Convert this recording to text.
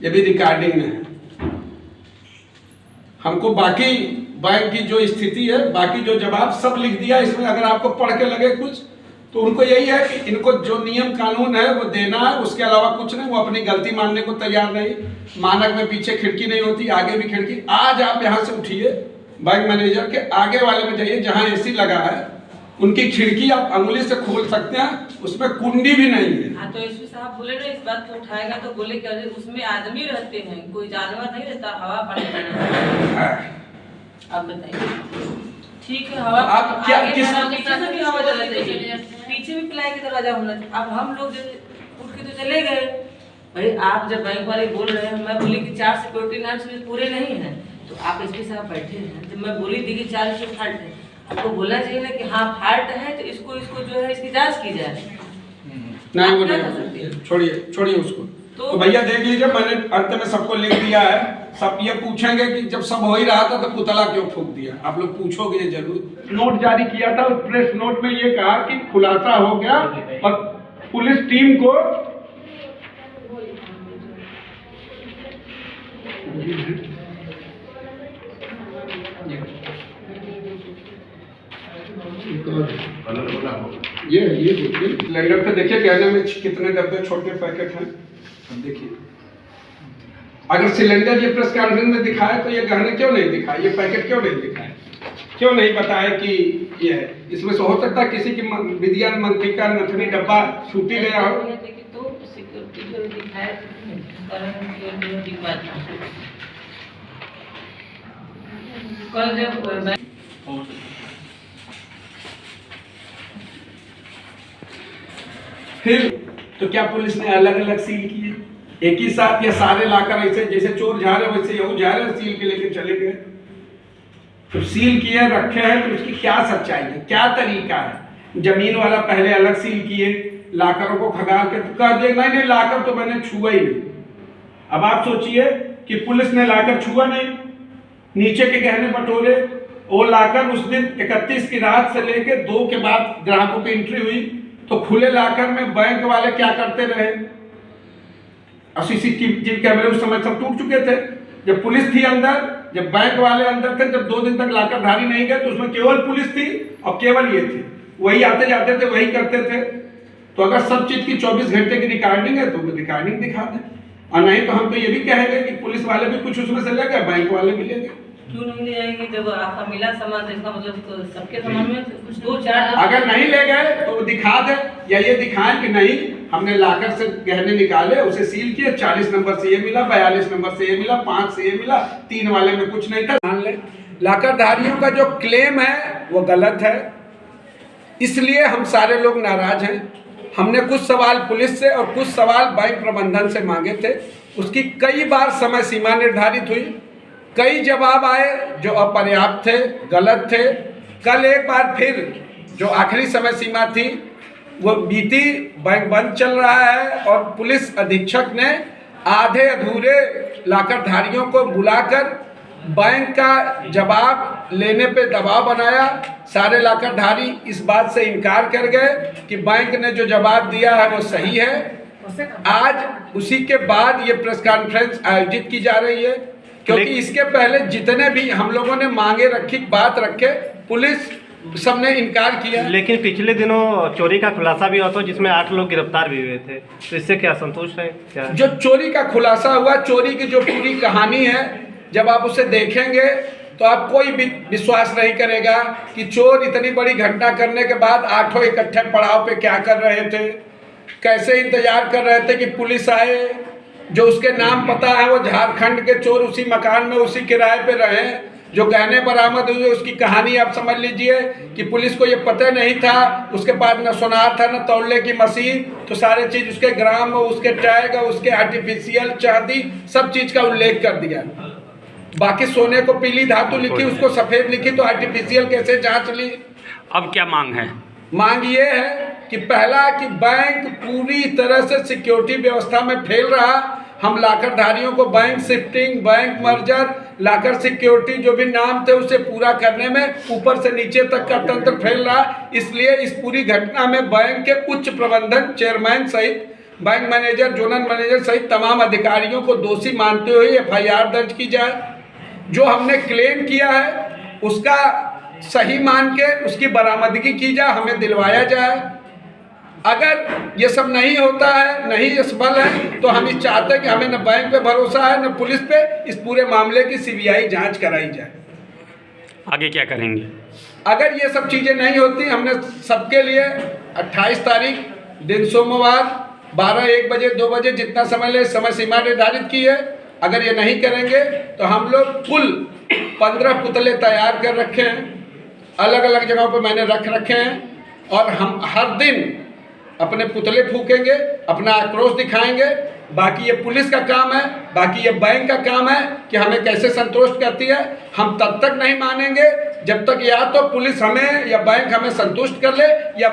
ये भी रिकॉर्डिंग में है। हमको बाकी बैंक की जो स्थिति है, बाकी जो जवाब सब लिख दिया इसमें। अगर आपको पढ़ के लगे कुछ तो उनको यही है कि इनको जो नियम कानून है वो देना है, उसके अलावा कुछ नहीं। वो अपनी गलती मानने को तैयार नहीं। मानक में पीछे खिड़की नहीं होती, आगे भी खिड़की। आज आप यहाँ से उठिए, बैंक मैनेजर के आगे वाले में जाइए जहाँ एसी लगा है, उनकी खिड़की आप अंगुली से खोल सकते हैं, उसमें कुंडी भी नहीं है। हाँ, तो एसपी साहब बोले ना इस बात को उठाएगा तो बोले कि उसमें आदमी रहते हैं, कोई जानवर नहीं रहता, हवा पानी रहता। आप बताइए, ठीक है, हवा आप क्या किस पीछे से भी हवा चलाते हैं, पीछे भी प्लाई की दरवाजा होना चाहिए। अब हम लोग उठ के तो चले गए भाई। आप जब बैंक वाले बोल रहे हैं, मैं बोली कि 4 सिक्योरिटी नॉर्म्स पूरे नहीं है, तो आप एसपी साहब बैठे हैं, तो मैं बोली थी कि 4 इसमें फाल्ट है। आपको बोलना चाहिए ना कि हाँ फाल्ट है, तो इसको जो है इसकी जांच की जाए। नहीं, वो नहीं, छोड़िए उसको। तो भैया देख लीजिए, मैंने अंत में सबको लिख दिया है। सब ये पूछेंगे कि जब सब हो ही रहा था तो पुतला क्यों फूंक दिया, आप लोग पूछोगे ये जरूर। नोट जारी किया था, प्रेस नोट में ये कहा कि खुलासा हो गया और पुलिस टीम को ये देखिए सिलेंडर पे, देखिए गहने में कितने डब्बे छोटे पैकेट हैं। अब देखिए, अगर सिलेंडर ये प्रेस कॉन्फ्रेंस में दिखाए तो ये गहने क्यों नहीं दिखाए, ये पैकेट क्यों नहीं दिखाए, क्यों नहीं बताए कि ये है। इसमें से हो सकता है किसी की विद्या मंत्री का नथनी डब्बा छूटी गया हो। फिर तो क्या पुलिस ने अलग अलग सील किए एक ही साथ, या सारे लाकर ऐसे जैसे चोर जा रहे वैसे यहू जा रहे सील के लेके चले गए? तो सील किए रखे हैं तो उसकी क्या सच्चाई है, क्या तरीका है? जमीन वाला पहले अलग सील किए, लाकरों को खगाल के तो कह दिए नहीं लाकर तो मैंने छुआ ही नहीं। अब आप सोचिए कि पुलिस ने लाकर छुआ नहीं, नीचे के गहने बटोरे, वो लाकर उस दिन 31 की रात से लेके 2 के बाद ग्राहकों की एंट्री हुई तो खुले लाकर में बैंक वाले क्या करते रहे। और सीसीटीवी कैमरे उस समय सब टूट चुके थे। जब पुलिस थी अंदर, जब बैंक वाले अंदर थे, जब 2 दिन तक लाकर धारी नहीं गए तो उसमें केवल पुलिस थी और केवल ये थी, वही आते जाते थे, वही करते थे। तो अगर सब चीज की 24 घंटे की रिकॉर्डिंग है तो वो रिकॉर्डिंग दिखा दें, और नहीं तो हम तो ये भी कहेंगे कि पुलिस वाले भी कुछ उसमें से ले गए, बैंक वाले भी ले गए। क्यों नहीं ले जाएंगे? जब आपका मिला सामान तो इसका मतलब तो सबके सामान में कुछ 2-4 अगर नहीं ले गए तो दिखा दे, या ये दिखाएं कि नहीं हमने लाकर से गहने निकाले, उसे सील किए, 40 नंबर से ये मिला, 42 नंबर से ये मिला, 5 से ये मिला, 3 वाले में कुछ नहीं था। मान ले लाकर धारियों का जो क्लेम है वो गलत है, इसलिए हम सारे लोग नाराज हैं। हमने कुछ सवाल पुलिस से और कुछ सवाल बैंक प्रबंधन से मांगे थे, उसकी कई बार समय सीमा निर्धारित हुई, कई जवाब आए जो अपर्याप्त थे, गलत थे। कल एक बार फिर जो आखिरी समय सीमा थी वो बीती, बैंक बंद चल रहा है और पुलिस अधीक्षक ने आधे अधूरे लाकरधारियों को बुलाकर बैंक का जवाब लेने पे दबाव बनाया। सारे लाकरधारी इस बात से इनकार कर गए कि बैंक ने जो जवाब दिया है वो सही है। आज उसी के बाद ये प्रेस कॉन्फ्रेंस आयोजित की जा रही है, क्योंकि इसके पहले जितने भी हम लोगों ने मांगे रखी, बात रखे, पुलिस सबने इनकार किया। लेकिन पिछले दिनों चोरी का खुलासा भी हुआ था जिसमें 8 लोग गिरफ्तार भी हुए थे, तो इससे क्या संतुष्ट है क्या? जो चोरी का खुलासा हुआ, चोरी की जो पूरी कहानी है, जब आप उसे देखेंगे तो आप कोई भी विश्वास नहीं करेगा कि चोर इतनी बड़ी घटना करने के बाद 8 इकट्ठे पड़ाव पे क्या कर रहे थे, कैसे इंतजार कर रहे थे कि पुलिस आए। जो उसके नाम पता है वो झारखंड के चोर उसी मकान में उसी किराए पे रहे। जो गहने बरामद हुए उसकी कहानी आप समझ लीजिए कि पुलिस को ये पता नहीं था, उसके पास न सोनार था न तौलने की मशीन, तो सारे चीज उसके ग्राम, उसके टैग, उसके आर्टिफिशियल चांदी, सब चीज का उल्लेख कर दिया। बाकी सोने को पीली धातु लिखी, उसको सफेद लिखी, तो आर्टिफिशियल कैसे जांच ली? अब क्या मांग है? मांग ये है कि पहला कि बैंक पूरी तरह से सिक्योरिटी व्यवस्था में फेल रहा। हम लाकरधारियों को बैंक शिफ्टिंग, बैंक मर्जर, लाकर सिक्योरिटी जो भी नाम थे उसे पूरा करने में ऊपर से नीचे तक का तंत्र फेल रहा। इसलिए इस पूरी घटना में बैंक के उच्च प्रबंधन, चेयरमैन सहित बैंक मैनेजर, जोनल मैनेजर सहित तमाम अधिकारियों को दोषी मानते हुए FIR दर्ज की जाए। जो हमने क्लेम किया है उसका सही मान के उसकी बरामदगी की जाए, हमें दिलवाया जाए। अगर ये सब नहीं होता है, नहीं ये सबल है, तो हम इस चाहते हैं कि हमें न बैंक पे भरोसा है न पुलिस पे, इस पूरे मामले की CBI जांच कराई जाए। आगे क्या करेंगे? अगर ये सब चीज़ें नहीं होती, हमने सबके लिए 28 तारीख दिन सोमवार 12-1 बजे 2 बजे जितना समय ले समय सीमा निर्धारित की है। अगर ये नहीं करेंगे तो हम लोग कुल 15 पुतले तैयार कर रखे हैं, अलग अलग जगहों पर मैंने रख रखे हैं, और हम हर दिन अपने पुतले फूकेंगे, अपना आक्रोश दिखाएंगे। बाकी ये पुलिस का काम है, बाकी ये बैंक का काम है कि हमें कैसे संतुष्ट करती है। हम तब तक नहीं मानेंगे जब तक या तो पुलिस हमें या बैंक हमें संतुष्ट कर ले, या